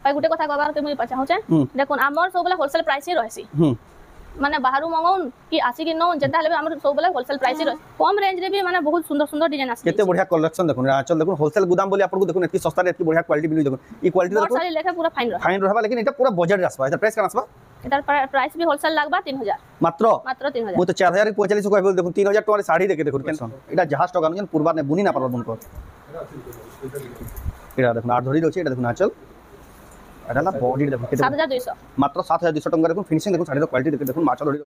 भाई गुटे कथा कहबार के मुई चाहू छे देखुन हमर सब बेला होलसेल प्राइस ही रहसी माने बाहरु मंगाउन कि आसी कि नो जेता लेबे हमर सब बेला होलसेल प्राइस ही रह कम रेंज रे भी माने बहुत सुंदर सुंदर डिजाइन आसी केते बढ़िया कलेक्शन देखुन आंचल देखुन होलसेल गोदाम बोली आपन को देखुन एतकी सस्ता रे एतकी बढ़िया क्वालिटी मिली देखुन ई क्वालिटी देखुन सारी लेखा पूरा फाइन रहबा लेकिन एटा पूरा बजट आसबा एटा प्राइस का आसबा एटार प्राइस भी होलसेल लागबा 3000 मात्र 3000 मो तो 4000 45 कहबो देखुन 3000 टका साड़ी देके देखुन केन एटा जहाज टका न पूर्वा ने बुनी ना पारबो बुन को एटा देखुन आठ धड़ी रोचे एटा देखुन आंचल एटाला बॉडी देखुन केते 7200 मात्र 7200 टका देखुन फिनिशिंग देखुन साड़ी क्वालिटी देके देखुन माचा धड़ी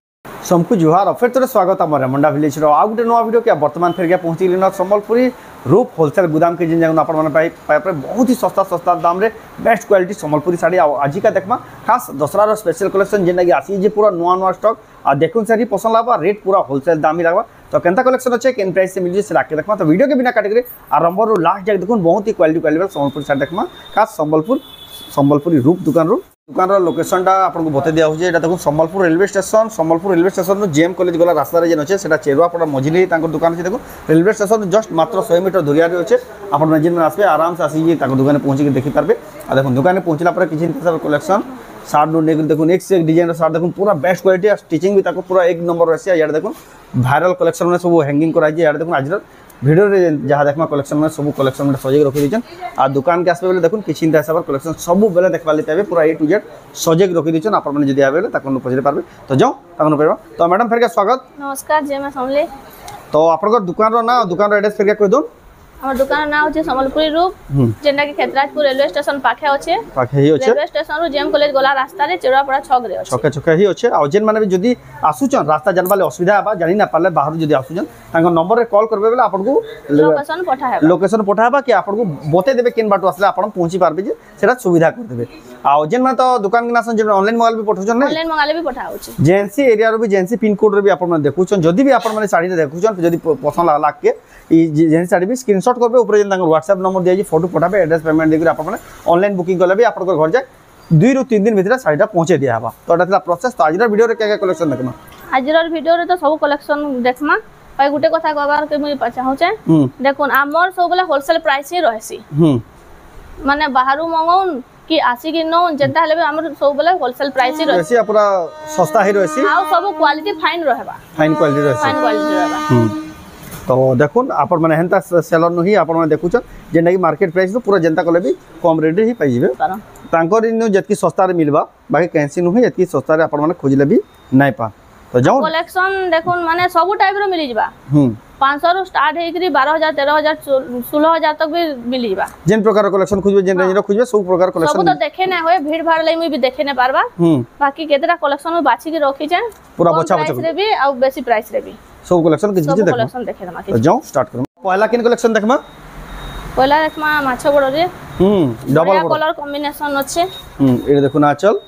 सबको जुहार फिर तो स्वागत आम रेमुंडा विलेज आ गोटे नुआ वीडियो क्या बर्तमान फिर पहुँची गली संबलपुरी रूप होलसेल गोदाम के जिन आप बहुत ही सस्ता सस्ता दाम रे बेस्ट क्वालिटी संबलपुरी साड़ी आज का देखमा खास दसरा स्पेशल कलेक्शन जेनटा कि आसी पूरा नुआ नुआ स्टॉक आ देखुन सारी पसंद लगा रेट पूरा होलसेल दाम ही लगा तो केनता कलेक्शन अच्छे केन प्राइस से मिल जाए देखमा तो वीडियो के बिना काटिक आरंभ रू लास्ट जाए देखुन बहुत ही क्वालिटी संबलपुरी साड़ी देखमा खास संबलपुरी रूप दुकान दुकान लोकेशन टा आपको बता दिया होचे देखो Sambalpur railway station JM college गला रास्ता जेन अच्छे से चेरुआपड़ा मझिली दुकान अच्छे देखो रेलवे स्टेशन जस्ट मात्र 100 मीटर दूरिया अच्छे आप आसपे आराम से आसिक दुकान पहुँची देखिपारे आ देखो दुकान पहुँचला किसी कलेक्शन सार्ट देखो एक से एक डिजाइन सार्ट देखो पूरा बेस्ट क्वालिटी स्टिचिंग भी पूरा एक नंबर रही है देखो भाइराल कलेक्शन में सब हैंगिंग कराई देखो आज भिडियो रे जहाँ देखमा कलेक्शन में सब कलेक्शन में सजेक रखी दीचन आ दुकान के आसपे बेले देखो किसी हिसाब से कलेक्शन सब बेले देखा पाइबे पूरा ए टू जेड सजेक रखी दीचन आप आवे पचारे पारे तो जाओ पाइबा तो मैडम फिर स्वागत नमस्कार जय मां समले तो आप दुकान ना दुकान एड्रेस फिर कह दो हमर दुकान नाम होचे संबलपुरी रूप जेंडा के खेतराजपुर रेलवे स्टेशन पाखे होचे रेलवे स्टेशन रो जेएम कॉलेज गला रास्ता रे चेरुआपड़ा छक रे होचे छके ही होचे आ जेन माने भी जदी आसुचन रास्ता जानबाले असुविधा बा जानि ना पाले बाहर जदी आसुचन तांको नंबर रे कॉल करबे बेला आपन को लोकेशन पठाबा कि आपन को बते देबे केन बाटो आसले आपन पहुंची पारबे जे सेटा सुविधा कर देबे आ जेन माने तो दुकान के नासन जे ऑनलाइन मोबाइल भी पठौचन नै ऑनलाइन मंगाले भी पठा होचे जेएनसी एरिया रो भी जेएनसी पिन कोड रे भी आपन माने देखुचन जदी भी आपन माने साड़ी देखुचन जदी पसंद लाग के ई जेएनसी साड़ी भी स्क्रीनशॉट करबे ऊपर जेन तांको व्हाट्सएप नंबर दिया जी फोटो पठाबे एड्रेस पेमेंट देकर आपन माने ऑनलाइन बुकिंग करले भी आपन घर जाय 2 ରୁ 3 दिन भीतर साड़ीटा पहुंचे दिया हबा तो एटा प्रोसेस तो आजर वीडियो रे क्या कलेक्शन देखमा आजर वीडियो रे तो सब कलेक्शन देखमा भाई गुटे कथा कहबार के मुई चाहू छे देखुन हमर सब बेला होलसेल प्राइस ही रहसी माने बाहरु मंगाउन कि आसी कि नो जेता लेबे हमर सब बेला होलसेल प्राइस ही रहसी पूरा सस्ता ही रहसी आ सब क्वालिटी फाइन रहबा फाइन क्वालिटी रहसी तो देखुन आप मैंने हेन्ता सेलर नु ही आप देखुन जेनटा कि मार्केट प्राइस पूरा जनता कले भी कम रेट ही पाइबे तांकर इनु जतकी सस्ता रे मिलबा बाकी कैंसी नु ही जतकी सस्ता रे आपण माने खोजले भी नाही पा तो जाओ कलेक्शन देखुन माने सब टाइप रो मिली जबा 500 रो स्टार्ट हे करी 12000 13000 16000 तक भी मिली जबा जेन प्रकार कलेक्शन खोजबे जेन रेंज रो खोजबे सब प्रकार कलेक्शन सब तो देखे ना होय भीड़ भाड़ लई भी देखे ना पारबा बाकी केतरा कलेक्शन में बाछी के रखी छै पूरा बचा बचा रे भी आ बेसी प्राइस रे भी सब कलेक्शन किछ किछ देखे दमा तो जाओ स्टार्ट करू पहला किन कलेक्शन देखमा पहला देखमा माछ बड़ रे डबल कलर कॉम्बिनेशन अच्छे ए देखो ना चल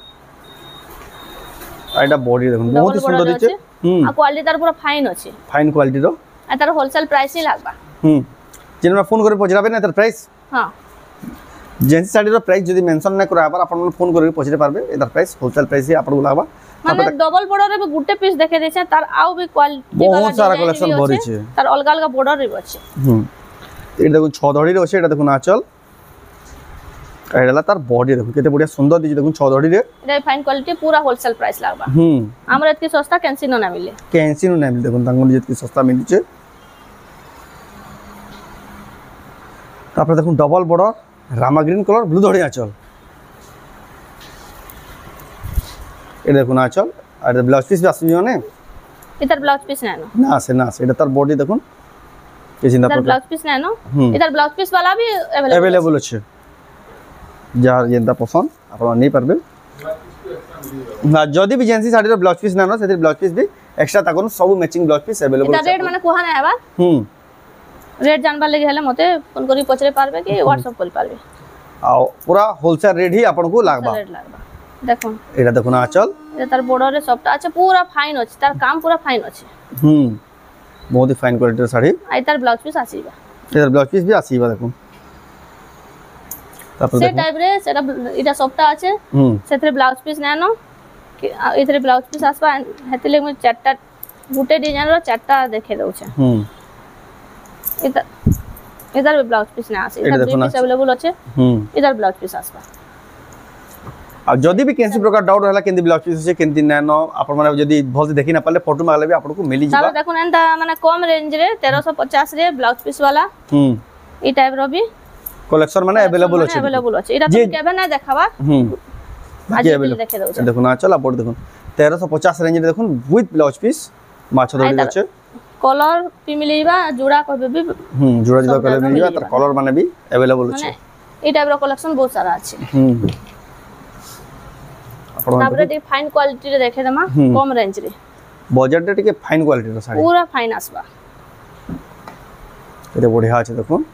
आइडा बॉडी देखो बहुत ही सुंदर दिखे आ क्वालिटी तार पूरा फाइन अच्छे फाइन क्वालिटी रो आ तार होलसेल प्राइस ही लागबा जेन में फोन करे पचराबे ना तार प्राइस हां जेन साड़ी रो प्राइस जदी मेंशन ना कराबा अपन फोन करे पचरे पारबे एदार प्राइस होलसेल प्राइस ही आपन लागबा माने डबल बॉर्डर रे गुटे पीस देखे देछे तार आउ भी क्वालिटी वाला बहुत सारा कलेक्शन भरी छे तार अलग अलग बॉर्डर रे अच्छे ए देखो 6 धड़ी रे अछि एटा देखो ना चल एडला तार बॉडी देखो केते बढ़िया सुंदर दिजे देखो 6 धड़ी रे एटा फाइन क्वालिटी पूरा होलसेल प्राइस लागबा हमर एतकी सस्ता कैंसी न मिले देखो तांगो जेतकी सस्ता मिली छे तापर देखो double border Rama green colour blue धड़ी आचल ए देखो ना चल और ब्लाउज पीस भी आसी ने इधर ब्लाउज पीस ना से एटा तार बॉडी देखो किसी ना ब्लाउज पीस ना इधर ब्लाउज पीस वाला भी अवेलेबल अछि जार जेंता पसंद आपण नहीं पारबे ना जदी भी जेंसी साड़ी रो ब्लाउज पीस ना से ब्लाउज पीस भी एक्स्ट्रा ताकोन सब matching blouse piece available rate माने कोहा ना हेबा रेट जानबा लगे हले मते फोन करी पचरे पारबे कि व्हाट्सएप कर पारबे आ पूरा होलसेल रेट ही आपन को लागबा देखो एटा देखो ना चल ए तार बॉर्डर रे सबटा अच्छा पूरा फाइन अछि तार काम पूरा फाइन अछि बहुत ही फाइन क्वालिटी साड़ी आ तार ब्लाउज पीस आसीबा इधर ब्लाउज पीस भी आसीबा देखो से टाइप रे सेटा इटा सबटा আছে सेथरे ब्लाउज पीस नानो इथरे ब्लाउज पीस आसबा हेतले म चारटा गुटे डिजाइन रो चारटा देखे दउ छै इधर भी ब्लाउज पीस ना आसे इधर भी पीस अवेलेबल আছে इधर ब्लाउज पीस आसबा आ जदी भी केनसी प्रकार डाउट रहला केंदी ब्लाउज पीस से केंदी नानो आपण माने जदी भल से देखि ना पाले फोटो मागले भी आपन को मिली जिबा ताबे देखुन एंता माने कम रेंज रे 1350 रे ब्लाउज पीस वाला ई टाइप रो भी कलेक्शन माने अवेलेबल अछि अवेलेबल अछि एटा तो केबे ना देखाबा आज भी देखे दउ देखुन आ चला बोर्ड देखुन 1350 रेंज रे देखुन विथ ब्लाउज पीस माछ धरि अछि कलर भी मिलीबा जुड़ा कहबे भी जुड़ा जुड़ा कलर मिलीबा तर कलर माने भी अवेलेबल अछि ई टाइप रो कलेक्शन बहुत सारा अछि आपण ताबरे टी फाइन क्वालिटी रे देखे दमा कम रेंज रे बजट रे टिके फाइन क्वालिटी रो साड़ी पूरा फाइन आसबा एते बढ़िया अछि देखुन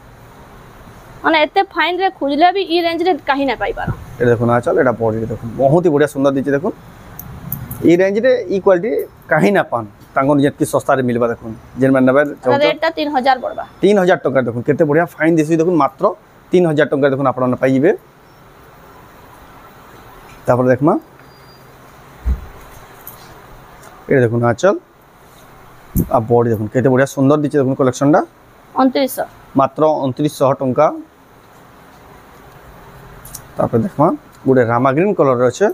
माने एते फाइन रे खुजले भी ई रेंज रे काहे ना पाई पारो ए देखुन आ चल एटा बॉडी देखुन बहुत ही बढ़िया सुंदर दिछि देखुन ई रेंज रे ई क्वालिटी काहे ना पान तांगन जेतकी सस्ता रे मिलबा देखुन जेन मन नबे रेटटा 3000 पड़बा 3000 टका देखुन केते बढ़िया फाइन दिछि देखुन मात्र 3000 टका देखुन आपण पाई जिबे तापर देखमा ए देखुन आचल आ बॉडी देखुन केते बढ़िया सुंदर दिछि देखुन कलेक्शन डा 2900 मात्र 2900 टका तापर देखमा गुडे रामा ग्रीन कलर रे छै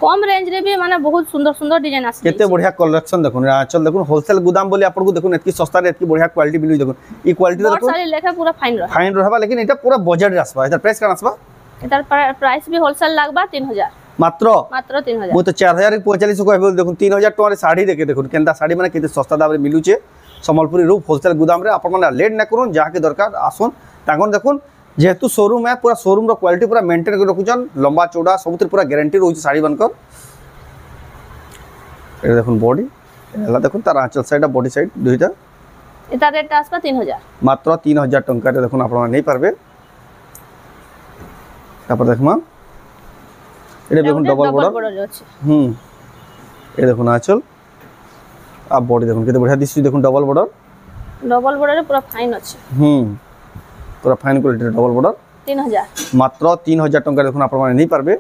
कम रेंज रे भी माने बहुत सुंदर सुंदर डिजाइन आसी केते बढ़िया कलेक्शन देखुन आचल देखुन होलसेल गोदाम बोली आपन को देखुन एतकी सस्ता रे एतकी बढ़िया क्वालिटी मिलु देखुन ई क्वालिटी देखुन सारी लेखा पूरा फाइन रहबा लेकिन एटा पूरा बजट रे आसबा एटा प्राइस कान आसबा एटार प्राइस भी होलसेल लागबा 3000 मात्र 3000 वो तो 4045 को कहबो देखुन 3000 टका रे साड़ी देखे देखुन केनता साड़ी माने केते सस्ता दाम रे मिलु छे संबलपुरी रूप होलसेल गोदाम रे आपन माने लेट ना करूं जाके दरकार आसुन तागन देखुन जेहेतु शोरूम है पूरा शोरूम रो क्वालिटी पूरा मेंटेन कर रखुचन लंबा चौड़ा सबतिर पूरा गारंटी रहउछ साड़ी बनकर ए देखुन बॉडी एला देखुन तार आंचल साइड बॉडी साइड दुइटा एटा रेट आसबा 3000 मात्र 3000 टका रे देखुन आपन नै पारबे तापर देखमा एटा देखुन डबल बॉर्डर ए देखुन आंचल आ बॉडी देखुन केते बढ़िया दिसि देखुन डबल बॉर्डर रे पूरा फाइन अछि पूरा फाइन क्वालिटी डबल बॉर्डर 3000 मात्र 3000 टका देखुन आपन माने नै पारबे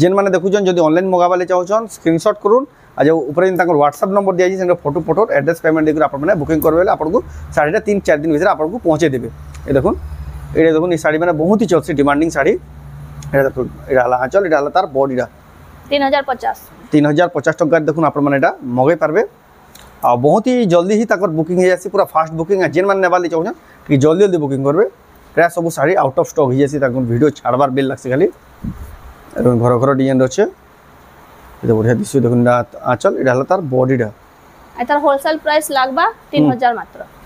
जेन माने देखुचन जदी ऑनलाइन मंगाबाले चाहउछन स्क्रीनशॉट करून आ जो ऊपर इन ताकर WhatsApp नंबर दिया जी फोटो एड्रेस पेमेंट देकर आपन माने बुकिंग करबेले आपन को साड़ी 3-4 दिन भीतर आपन को पहुंचे देबे ए देखुन एडे देखुन ई साड़ी माने बहुत ही चलसी डिमांडिंग साड़ी एडा देखुन एडा हला चल एडा हला तार बॉडीडा 3050 टका देखुन आपन माने एडा मगे पारबे आ बहुत ही जल्दी ही ताकर बुकिंग हो जासी पूरा फास्ट बुकिंग जेन माने नेबाली चाहउछन कि जल्दी जल्दी बुकिंग करबे प्राय सब साड़ी आउट ऑफ स्टॉक हो जासी ताको वीडियो छाड़बार बेल लागसे खाली घर घर डिजाइन रछे एते बढ़िया दिसु देखुन आंचल एडा हला तार बॉडीडा एतार होलसेल प्राइस लागबा 3000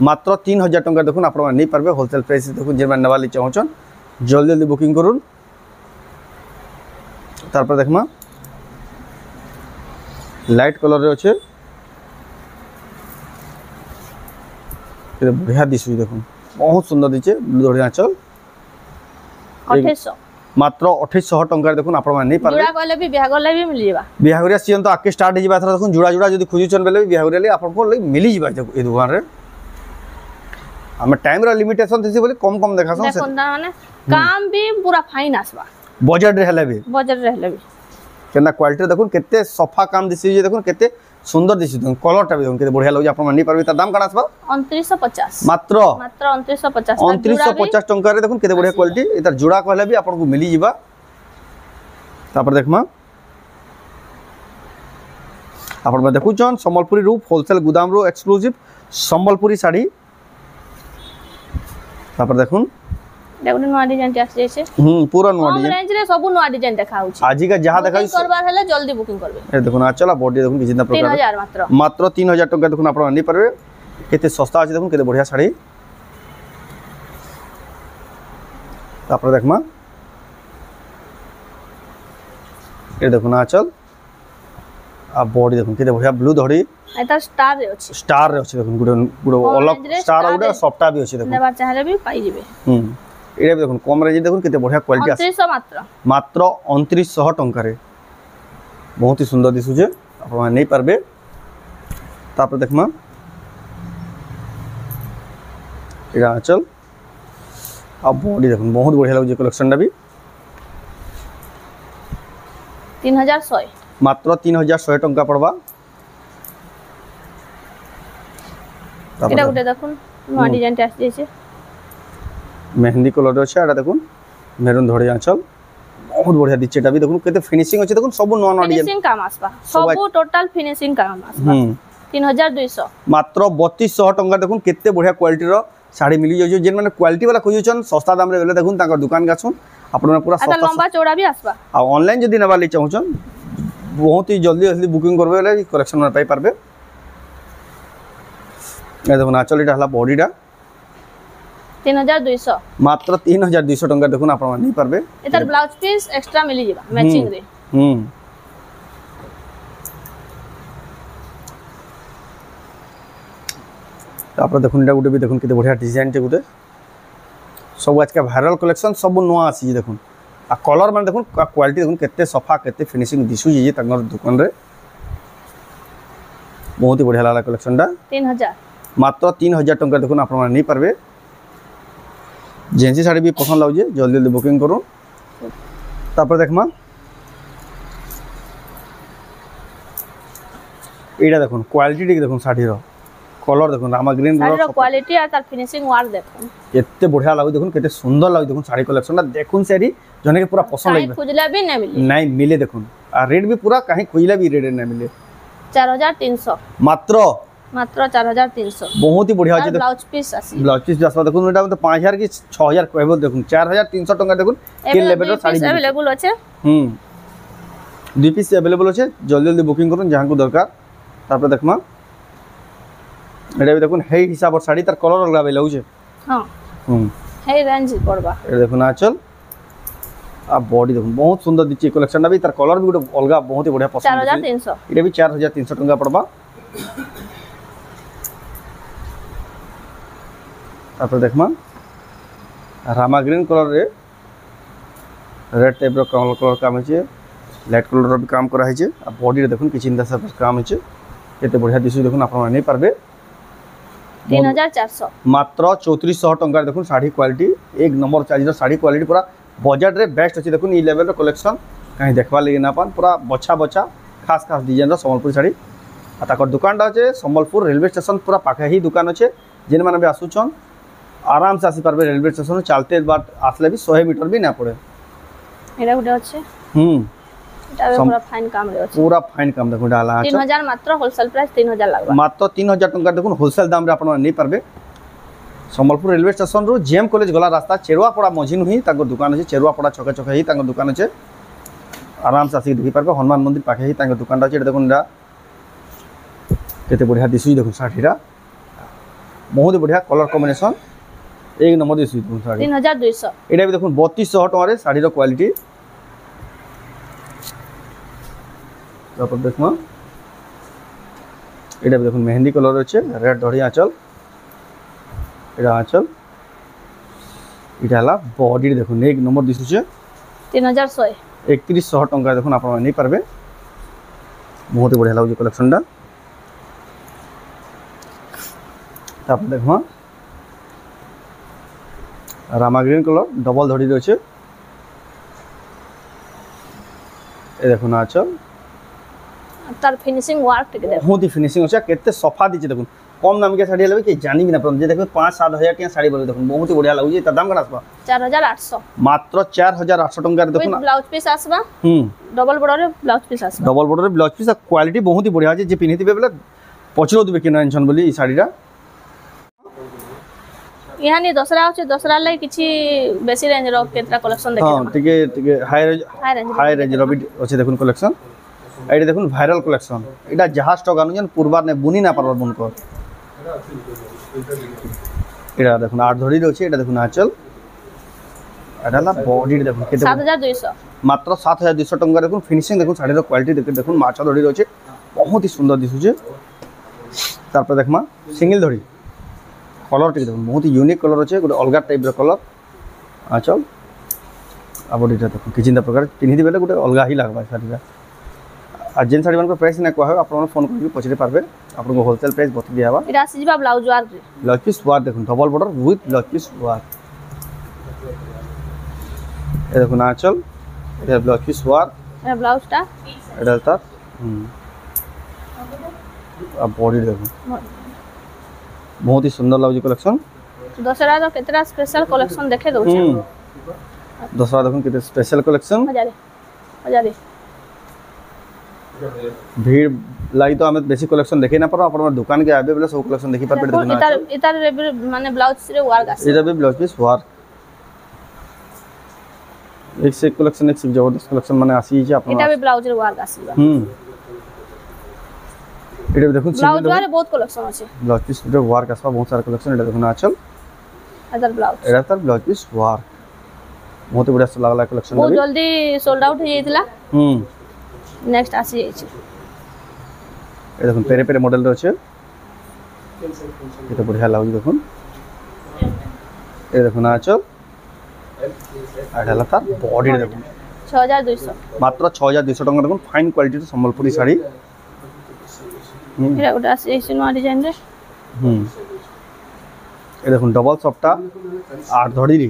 मात्र 3000 टका देखुन आपन माने नै पारबे होलसेल प्राइस देखुन जेन माने नेबाली चाहउछन जल्दी जल्दी बुकिंग करूँ तारपर देखमा लाइट कलर रे अच्छे बढ़िया दिशु देखुन बहुत सुंदर दिचे बढ़िया चल 2800 मात्र 2800 टका देखुन आपण माने नै पारबे जुड़ा कहले भी बिहागले भी मिल जेबा बिहागरिया सीजन तो आके स्टार्ट हिबा थरा देखुन जुड़ा जुड़ा जदी खुजिचन बेले बिहागरिया आपण को मिली जेबा ए दुकान रे हम टाइम रा लिमिटेशन दिसि बोले कम कम देखासन देखुन माने काम भी पूरा फाइन आसबा बजट रे हले भी केना क्वालिटी देखुन केते सफा काम दिसि जे देखुन केते सुंदर दिसि देखुन कलरटा भी देखुन केते बढ़िया लागै आपण माने नै पारबे त दाम काना आसबा 2950 मात्र 2950 2950 टका रे देखुन केते बढ़िया क्वालिटी एतार जुड़ा कहले भी आपण को मिली जिबा तापर देखमा आपण में देखुचन संबलपुरी रूप होलसेल गोदाम रो एक्सक्लूसिव संबलपुरी साड़ी तापर देखुन देखुन नवा डिजाइन आसी जैसे पूरा नवा डिजाइन रेंज रे सब नवा डिजाइन देखाउछि आजि का जहां देखाइ करबार हले जल्दी बुकिंग करबे ए देखुन आ चला बॉडी देखुन कि जितना प्रकार 3000 मात्र 3000 टका देखुन आपण नै परबे केते सस्ता अछि देखुन केते बढ़िया साड़ी तापर देखमा ए देखुन आ चल आ बॉडी देखुन केते बढ़िया ब्लू धड़ी एता स्टार रे अछि देखुन गुडो अलग स्टार उडा सॉफ्टा भी अछि देखुन नेबार चाहले भी पाई जेबे एडा देखुन कम रेंज देखुन केते बढ़िया क्वालिटी आसी 2900 मात्र 2900 टका रे बहुत ही सुंदर दिसु जे आपण नै पारबे तापर देखमा एडा चल अब बॉडी देखुन बहुत बढ़िया लागै कलेक्शन डा भी 3100 मात्र 3100 टका पड़बा एटा गुटे देखुन नवा डिजाइन आसी जैसे मेहंदी कलर अछि एटा देखुन मेरून धड़ी आंचल बहुत बढ़िया दिचे एटा भी देखुन केते फिनिशिंग अछि देखुन सब नवा नवा डिजाइन फिनिशिंग काम आसबा सब टोटल फिनिशिंग काम आसबा 3200 मात्र 3200 टंका देखुन केते बढ़िया क्वालिटी रो साड़ी मिली जाय जेन माने क्वालिटी वाला खोजछन सस्ता दाम रे गले देखुन ताकर दुकान गाछन आपण पूरा सस्ता लंबा चौड़ा भी आसबा आ ऑनलाइन जदी नबा ले चाहछन बहुत ही जल्दी जल्दी बुकिंग करबे ले कलेक्शन में पाई पारबे ए देखुन आंचल एटा हला बॉडीटा 3200 मात्र 3200 टंका देखुन आपण नहीं पारबे एतर ब्लाउज पीस एक्स्ट्रा मिली जिबा मैचिंग रे तापर देखुन एटा गुटे भी देखुन केते बढ़िया डिजाइन टे गुटे सब आज का वायरल कलेक्शन सब नुआ आसी देखुन आ कलर माने देखुन क्वालिटी देखुन केते सफा केते फिनिशिंग दिसु जे तंगर दुकान रे बहुत ही बढ़िया लाला कलेक्शन टा 3000 मात्र 3000 टंका देखुन आपण माने नहीं पारबे जेंसी साड़ी भी पसंद लाउ जे जल्दी जल्दी बुकिंग करू तापर देखमा एटा देखुन क्वालिटी टी देखुन साड़ी रो कलर देखुन रामा ग्रीन साड़ी रो क्वालिटी आ तार फिनिशिंग वार देखुन केते बढ़िया लागु देखुन केते सुंदर लागु देखुन साड़ी कलेक्शन देखुन साड़ी जने के पूरा पसंद लागिबे खुजला भी नहीं मिले नहीं मिले देखुन आ रेट भी पूरा कहीं खुजला भी रेट नहीं मिले 4300 मात्र 4300 बहुत ही बढ़िया अछि ब्लाउज पीस आसी ब्लाउज पीस जसवा देखुन एटा तो 5000 की 6000 कहबो देखुन 4300 टका देखुन के लेवल रो साड़ी अवेलेबल अछि दुई पीस अवेलेबल अछि जल्दी जल्दी बुकिंग करूँ जहाँ को दरकार तापर देखमा एटा भी देखुन हे हिसाब साड़ी तार कलर अलग बेला होचे हां हे रेंज पड़बा ए देखुन आंचल आ बॉडी देखुन बहुत सुंदर दिछि कलेक्शन भी तार कलर भी गोटे अलग बहुत ही बढ़िया पसंद 4300 एटा भी 4300 टका पड़बा तापर देखमा रामा ग्रीन कलर रे रेड टाइप रो कलर काम छै लाइट कलर रो भी काम करा है आ बॉडी रे देखुन किछि इंदा सब काम छै केते बढ़िया दिसु देखुन आपण नहीं पारबे 3400 मात्र 3400 टंका देखुन साड़ी क्वालिटी एक नंबर चार्ज साड़ी क्वालिटी पूरा बजट रे बेस्ट अछि देखुन ई लेवल रो कलेक्शन कहीं देखबा लगे ना पान पूरा बछा बछा खास खास डिजाइन रो सम्बलपुर साड़ी आ ताकर दुकान टा छै सम्बलपुर रेलवे स्टेशन पूरा पाखे ही दुकान अछि जेन माने भी आसुछन आराम से आसी पारबे रेलवे स्टेशन चलते बाट आसले भी 100 मीटर भी ना पड़े एटा गुटे अछि एटा पूरा फाइन काम रे अछि पूरा फाइन काम देखुन डाला 3000 मात्र होलसेल प्राइस 3000 लागबा मात्र 3000 टंका देखुन होलसेल दाम रे आपण नहीं पारबे सम्बलपुर रेलवे स्टेशन रो जेएम कॉलेज गला रास्ता चेरुआपड़ा मझिन हुई ताको दुकान अछि चेरुआपड़ा छके छके ही ताको दुकान अछि आराम से आसी देखि पारबे हनुमान मंदिर पाखे ही ताको दुकान अछि देखुन डा केते बढ़िया दिसु देखुन साड़ीरा बहुत बढ़िया कलर कॉम्बिनेशन एक नंबर दिसु देखुन साड़ी 3200 एटा भी देखुन 3200 टका रे साड़ी रो क्वालिटी तापर देखमा एटा भी देखुन मेहंदी कलर अछि रेड धड़ी आंचल एटा आंचल एटा हला बॉडी देखुन एक नंबर दिसु छै 3100 3100 टका देखुन आपण नहीं पारबे बहुत ही बढ़िया लागु कलेक्शन दा तापर देखमा रामा ग्रीन कलर डबल धड़ी रे छै ए देखुन आंचल तार फिनिशिंग वर्क टिक देखो बहुत ही फिनिशिंग अछि केते सफा दिछि देखुन कम दाम के साड़ी लेबे के जानि भी ना पड़म जे देखो 5-7 हजार के साड़ी बोले देखुन बहुत ही बढ़िया लागु जे दाम कना आसबा 4800 मात्र 4800 टका रे देखुन ब्लाउज पीस आसबा डबल बॉर्डर रे ब्लाउज पीस आसबा डबल बॉर्डर रे ब्लाउज पीस क्वालिटी बहुत ही बढ़िया अछि जे पिनिथिबे बेले पछरो दिबे कि ननछन बोली ई साड़ीरा यानी दसरा अछि दसरा लै किछि बेसी रेंज रो केत्रा कलेक्शन देखि हां टिके हाई रेंज रो भी अछि देखुन कलेक्शन एडी देखुन वायरल कलेक्शन एटा जहाज स्टॉक अनुजन पूर्वार ने बुनी ना पारबर बुन कर एटा देखुन आठ धड़ी रे अछि एटा देखुन आंचल एटा ला बॉडी देखुन केते 7200 मात्र 7200 टका देखुन फिनिशिंग देखुन साड़ी रो क्वालिटी देखुन माछा धड़ी रे अछि बहुत ही सुंदर दिसु छै तापर देखमा सिंगल धड़ी कलर टिक देखुन बहुत ही यूनिक कलर अछि गोटे अलगा टाइप रो कलर आंचल आ बॉडी देखुन किछिंदा प्रकार पिनि दिबेले गोटे अलगा ही लागबा साड़ीरा आ जेन साड़ी मन को प्राइस ना कहबे आपण फोन करके पछरे पारबे आपण को होलसेल प्राइस बता दियाबा एटा सिजबा ब्लाउज वार रे ब्लाउज पीस वार देखुन double border with blouse piece वार ए देखुन आंचल ए ब्लाउज पीस वार ए ब्लाउज ता एटा ता आ बॉडी देखुन बहुत ही सुंदर लागु कलेक्शन दसरा रो केतरा स्पेशल कलेक्शन देखे दउ छै दसरा देखो कितने स्पेशल कलेक्शन 1000 भीड़ लाई तो हमें बेसिक कलेक्शन देखि ना परो अपन दुकान के आबे बेले सब कलेक्शन देखि पाबे देखना इतार माने ब्लाउज रे वर्क आसी इधर भी ब्लाउज पीस वर्क एक से कलेक्शन एक से जबरदस्त कलेक्शन माने आसी जे अपन इटा भी ब्लाउज रे वर्क आसी इधर देखो ब्लाउज रे बहुत कलेक्शन আছে ब्लाउज पीस रे वर्क आसबा बहुत सारा कलेक्शन इधर देखना आचल अदर ब्लाउज एरा तर ब्लाउज पीस वर्क बहुत बढ़िया से लागला कलेक्शन बहुत जल्दी सोल्ड आउट हो जाइतला नेक्स्ट आसी जाइछि ए देखो पेरे पेरे मॉडल रे छै ये तो बढ़िया लागु देखो ए देखो ना आचल आडाला तार बॉडी देखो 6200 मात्र 6200 टका देखो फाइन क्वालिटी रो संबलपुरी साड़ी एरा गोटा आसी जाइछि नो डिजाइन रे ए देखो डबल सफ्टा 8 धड़ी रे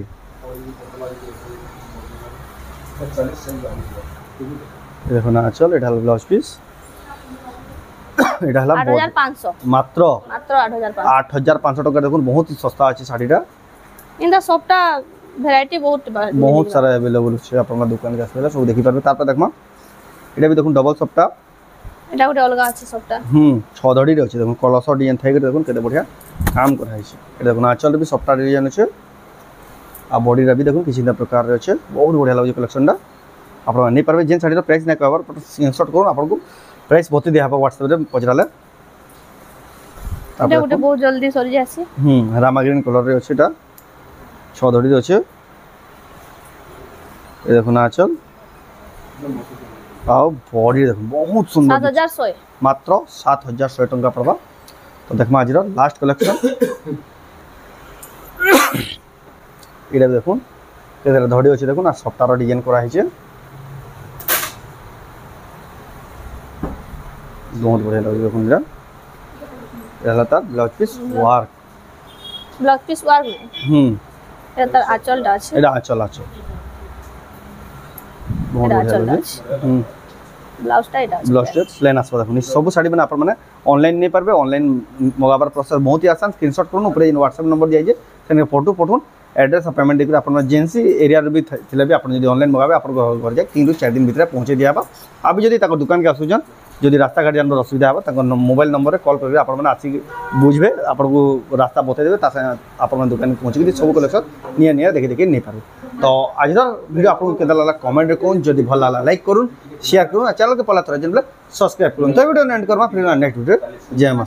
देखो ना चल एटा ब्लाउज पीस एटा हला 8500 मात्र 8500 टका देखो बहुत ही सस्ता अछि साड़ीटा इंदा सबटा वैरायटी बहुत सारा अवेलेबल छै अपन दुकान के आसले सब देखि परबे तापर देखमा एटा भी देखो डबल सफ्टा एटा गोटे अलगा अछि सबटा 6 धड़ी रे अछि देखो कलस डिजाइन थाइ के देखो केते बढ़िया काम कराइ छै एटा देखो ना चल भी सफ्टा डिजाइन छै आ बॉडी रा भी देखो किसी प्रकार रे छै बहुत बढ़िया लागै कलेक्शन दा आप नहीं पारे जेन साड़ी प्राइस ना कहबार स्क्रीनशॉट करू आपको प्राइस बते दिया व्हाट्सएप रे पचराले एटा गोटे बहुत जल्दी सरी जासी रामा ग्रीन कलर रे अछि एटा 6 धड़ी रे अछि ए देखो ना चल आओ बॉडी देखो बहुत सुंदर 7100 मात्र 7100 टका पड़बा तो देखमा आज लास्ट कलेक्शन एटा देखो केते धड़ी अछि देखो ना सफ्टार डिजाइन करा है छै बहुत बढ़िया लगे देखो इधर एला ता ब्लाउज पीस वर्क एटा तर आंचल डा छै एटा आंचल बहुत बढ़िया लगे ब्लाउज टा एटा ब्लाउज टा प्लेन आसबा देखो सब साड़ी माने अपन माने ऑनलाइन नहीं पारबे ऑनलाइन मगाबार प्रोसेस बहुत ही आसान स्क्रीनशॉट करूँ ऊपर व्हाट्सएप नंबर दिया जाए सेने फोटो पठून एड्रेस पेमेंट देकर अपन जेन्सी एरिया रे भी थिले भी अपन जदी ऑनलाइन मगाबे अपन घर जाए 3 ରୁ 4 दिन भीतर पहुंचे दिया बा अब जदी ताको दुकान के आसुजन जदि रास्ता घाट जानवर असुविधा हो ताको मोबाइल नंबर रे कॉल करबे आपण माने आसी बुझबे आपण को रास्ता बता देबे ता आपण दुकान पहुंची सब कलेक्शन निया देखि देखि नहीं पारे तो आज वीडियो आपको केदा लागला कमेंट रे कोन जदि भल लागला लाइक करूँ शेयर करूँ चैनल के पला तरह जन सब्सक्राइब करूँ तो वीडियो एंड करबा फिर नेक्स्ट वीडियो जय मां।